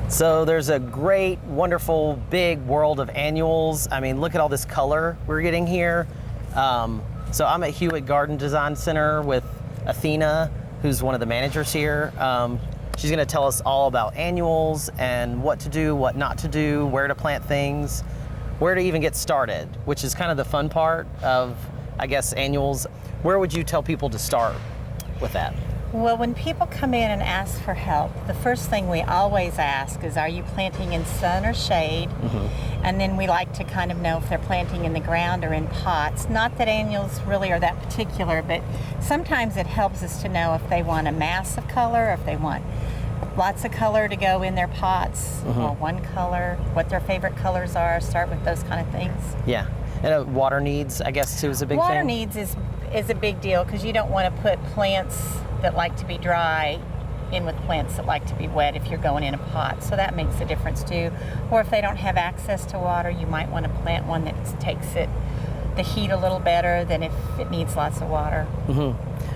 So there's a great, wonderful, big world of annuals. I mean, look at all this color we're getting here. So I'm at Hewitt Garden Design Center with Athena, who's one of the managers here. She's gonna tell us all about annuals and what to do, what not to do, where to plant things, where to even get started, which is kind of the fun part of, I guess, annuals. Where would you tell people to start with that? Well, when people come in and ask for help, the first thing we always ask is, are you planting in sun or shade? And then we like to kind of know if they're planting in the ground or in pots. Not that annuals really are that particular, but sometimes it helps us to know if they want a mass of color, or if they want lots of color to go in their pots, or one color, what their favorite colors are. Start with those kind of things. Yeah, and water needs, I guess, too, is a big thing. Water needs is a big deal, because you don't want to put plants that like to be dry in with plants that like to be wet if you're going in a pot. So that makes a difference too. Or if they don't have access to water, you might want to plant one that takes the heat a little better than if it needs lots of water.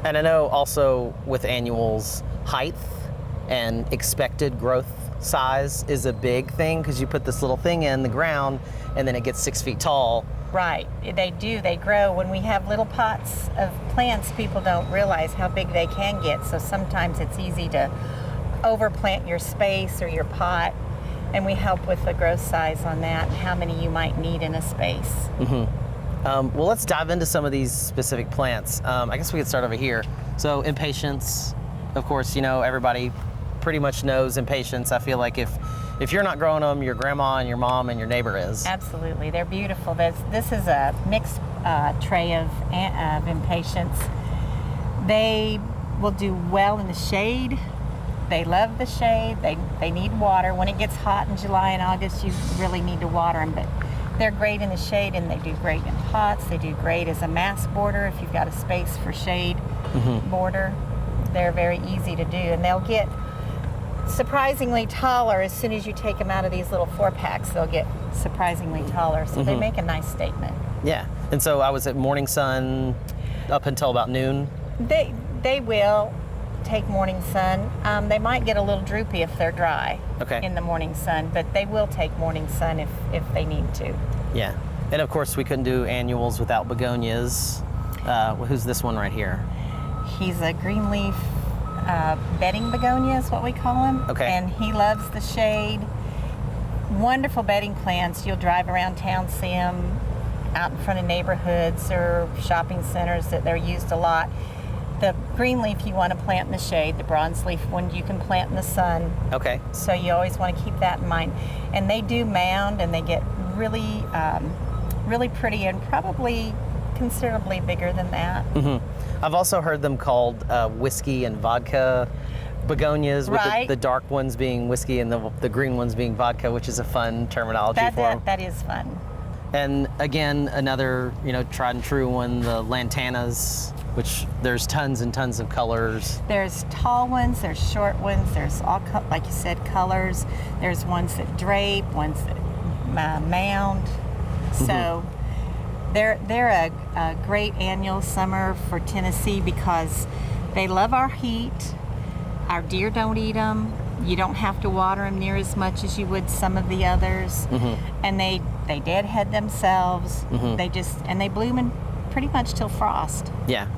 And I know also with annuals, height and expected growth size is a big thing, because you put this little thing in the ground and then it gets 6 feet tall. Right, they do, they grow. When we have little pots of plants, people don't realize how big they can get, so sometimes it's easy to overplant your space or your pot, and we help with the growth size on that and how many you might need in a space. Well, let's dive into some of these specific plants. I guess we could start over here. So Impatiens, of course, you know, everybody pretty much knows Impatiens. I feel like if you're not growing them, your grandma and your mom and your neighbor is. Absolutely, they're beautiful. This is a mixed tray of Impatiens. They will do well in the shade. They love the shade. They need water. When it gets hot in July and August, you really need to water them, but they're great in the shade, and they do great in pots. They do great as a mass border if you've got a space for shade border. They're very easy to do, and they'll get surprisingly taller as soon as you take them out of these little 4-packs. They'll get surprisingly taller, so they make a nice statement. Yeah, and so I was at morning sun up until about noon. They will take morning sun. They might get a little droopy if they're dry in the morning sun, but they will take morning sun if they need to. Yeah, and of course we couldn't do annuals without begonias. Who's this one right here? He's a green leaf bedding begonia is what we call him. And he loves the shade. Wonderful bedding plants. You'll drive around town, see them out in front of neighborhoods or shopping centers, that they're used a lot. The green leaf you want to plant in the shade. The bronze leaf one you can plant in the sun. So you always want to keep that in mind. And they do mound, and they get really, really pretty, and probably considerably bigger than that. I've also heard them called whiskey and vodka begonias, with the dark ones being whiskey and the green ones being vodka, which is a fun terminology for them. That is fun. And again, another tried and true one, the lantanas, which there's tons and tons of colors. There's tall ones, there's short ones, there's all, like you said, colors. There's ones that drape, ones that mound. So they're a great annual summer for Tennessee, because they love our heat. Our deer don't eat them. You don't have to water them near as much as you would some of the others. And they deadhead themselves. They bloom in pretty much till frost. Yeah.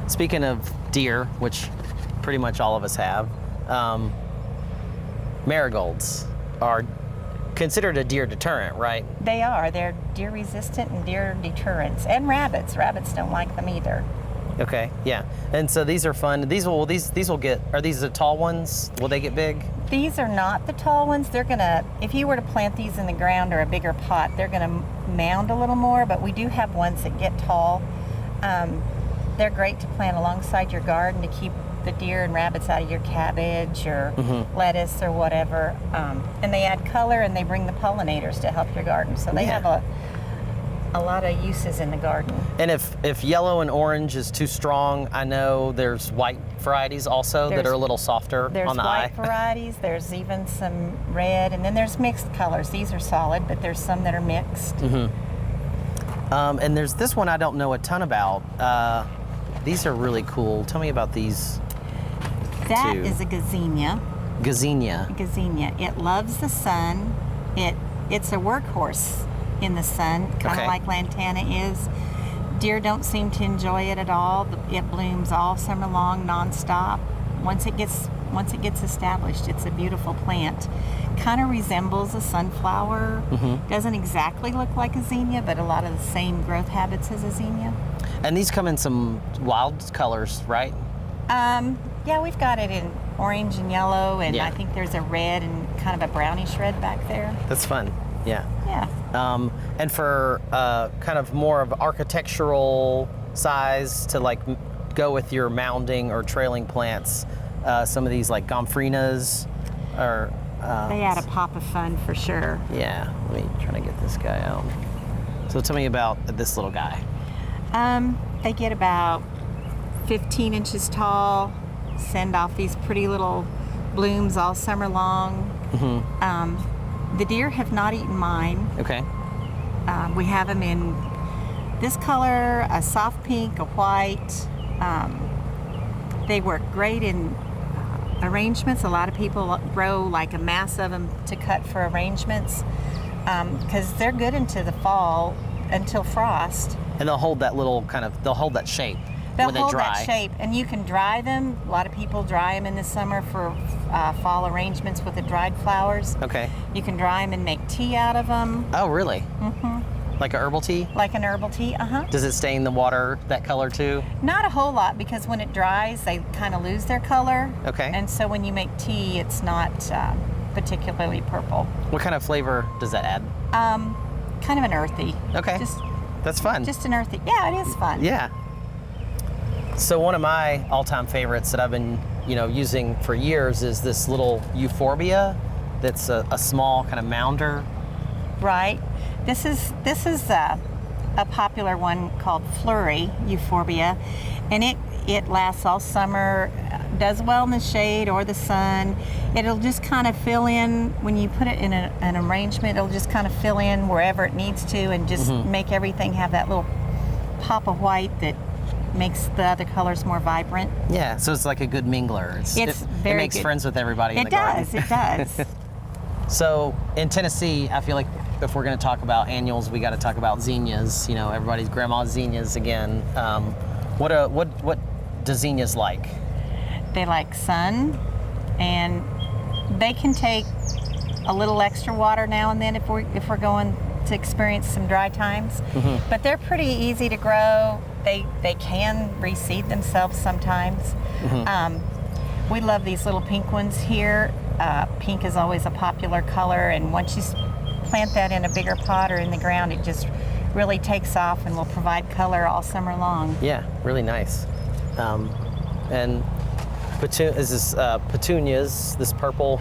Speaking of deer, which pretty much all of us have, marigolds are considered a deer deterrent, right? They are. They're deer resistant and deer deterrents. And rabbits. Rabbits don't like them either. Yeah. And so these are fun. These will get, are these the tall ones? Will they get big? These are not the tall ones. They're gonna, if you were to plant these in the ground or a bigger pot, they're gonna mound a little more, but we do have ones that get tall. They're great to plant alongside your garden to keep the deer and rabbits out of your cabbage or lettuce or whatever. And they add color, and they bring the pollinators to help your garden. So they have a lot of uses in the garden. And if yellow and orange is too strong, I know there's white varieties also that are a little softer on the eye. There's white varieties, there's even some red, and then there's mixed colors. These are solid, but there's some that are mixed. And there's this one I don't know a ton about. These are really cool. Tell me about these. That is a Gazinia. Gazinia. Gazinia. It loves the sun. It's a workhorse in the sun, kind of like lantana is. Deer don't seem to enjoy it at all. It blooms all summer long, nonstop. Once it gets established, it's a beautiful plant. Kind of resembles a sunflower. Doesn't exactly look like a zinnia, but a lot of the same growth habits as a zinnia. And these come in some wild colors, right? Yeah, we've got it in orange and yellow, and I think there's a red and kind of a brownish red back there. That's fun. Yeah. Yeah. And for kind of more of architectural size to like go with your mounding or trailing plants, some of these like Gumrinas are. They add a pop of fun for sure. Yeah. Let me try to get this guy out. So tell me about this little guy. They get about 15 inches tall, send off these pretty little blooms all summer long. The deer have not eaten mine. Okay. We have them in this color, a soft pink, a white. They work great in arrangements. A lot of people grow like a mass of them to cut for arrangements because they're good into the fall until frost. And they'll hold that they'll hold that shape. They'll when they hold dry. that shape, and you can dry them. A lot of people dry them in the summer for fall arrangements with the dried flowers. Okay. You can dry them and make tea out of them. Oh, really? Like a herbal tea? Like an herbal tea, Does it stain the water that color too? Not a whole lot, because when it dries, they kind of lose their color. Okay. And so when you make tea, it's not particularly purple. What kind of flavor does that add? Kind of an earthy. Okay. That's fun. Just an earthy. Yeah, it is fun. Yeah. So one of my all-time favorites that I've been, using for years is this little Euphoria. That's a small kind of mounder. Right. This is a popular one called Flurry Euphoria, and it lasts all summer. Does well in the shade or the sun. It'll just kind of fill in when you put it in an arrangement. It'll just kind of fill in wherever it needs to, and just make everything have that little pop of white that makes the other colors more vibrant. Yeah, so it's like a good mingler. It makes friends with everybody in the garden. It does. So in Tennessee, I feel like if we're going to talk about annuals, we got to talk about zinnias. Everybody's grandma's zinnias again. What do zinnias like? They like sun, and they can take a little extra water now and then if we're going to experience some dry times. But they're pretty easy to grow. They can reseed themselves sometimes. We love these little pink ones here. Pink is always a popular color, and once you plant that in a bigger pot or in the ground, it just really takes off and will provide color all summer long. Yeah, really nice. And petunias, this purple,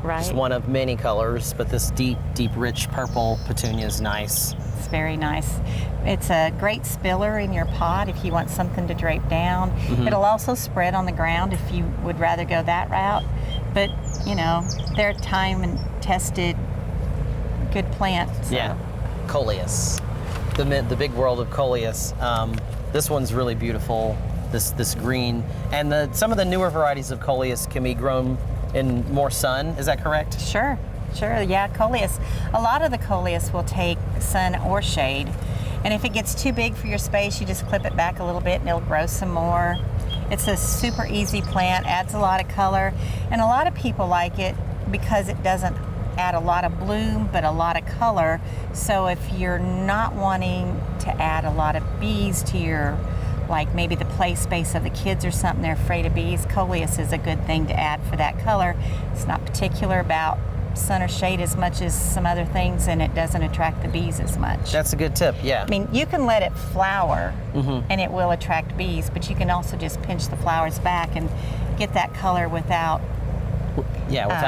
right? Just one of many colors, but this deep, rich purple petunia is nice. It's very nice. It's a great spiller in your pot if you want something to drape down. It'll also spread on the ground if you would rather go that route. But, they're time and tested good plants. So. Yeah, coleus, the big world of coleus. This one's really beautiful. This green, and some of the newer varieties of coleus can be grown in more sun. Is that correct? Sure. Yeah, coleus. A lot of the coleus will take sun or shade, and if it gets too big for your space, you just clip it back a little bit, and it'll grow some more. It's a super easy plant, adds a lot of color, and a lot of people like it because it doesn't add a lot of bloom, but a lot of color. So if you're not wanting to add a lot of bees to your, like maybe the play space of the kids or something, they're afraid of bees, coleus is a good thing to add for that color. It's not particular about sun or shade as much as some other things, and it doesn't attract the bees as much. That's a good tip, yeah. I mean, you can let it flower and it will attract bees, but you can also just pinch the flowers back and get that color without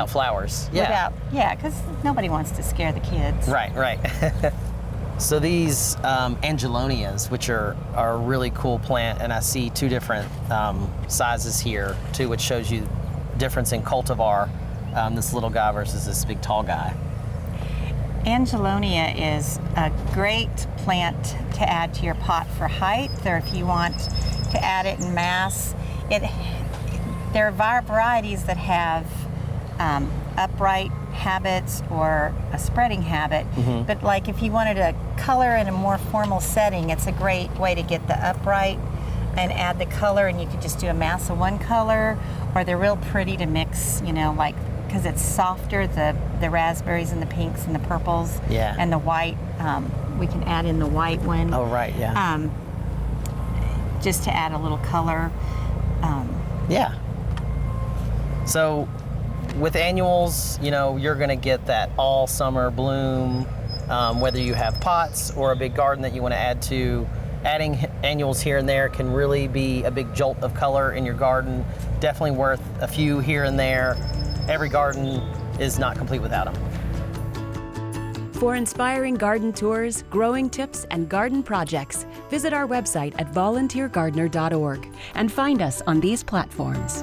flowers. Yeah. Because nobody wants to scare the kids. Right. So these Angelonias, which are a really cool plant, and I see two different sizes here too, which shows you difference in cultivar, this little guy versus this big tall guy. Angelonia is a great plant to add to your pot for height, or if you want to add it in mass. There are varieties that have upright habits or a spreading habit. Mm-hmm. But like if you wanted to color in a more formal setting, it's a great way to get the upright and add the color, and you could just do a mass of one color, or they're real pretty to mix, you know, like, because it's softer, the raspberries and the pinks and the purples, Yeah. and the white. We can add in the white one. Oh, right, yeah. Just to add a little color. Yeah. So with annuals, you know, you're going to get that all summer bloom, whether you have pots or a big garden that you want to add to. Adding annuals here and there can really be a big jolt of color in your garden. Definitely worth a few here and there. Every garden is not complete without them. For inspiring garden tours, growing tips, and garden projects, visit our website at volunteergardener.org and find us on these platforms.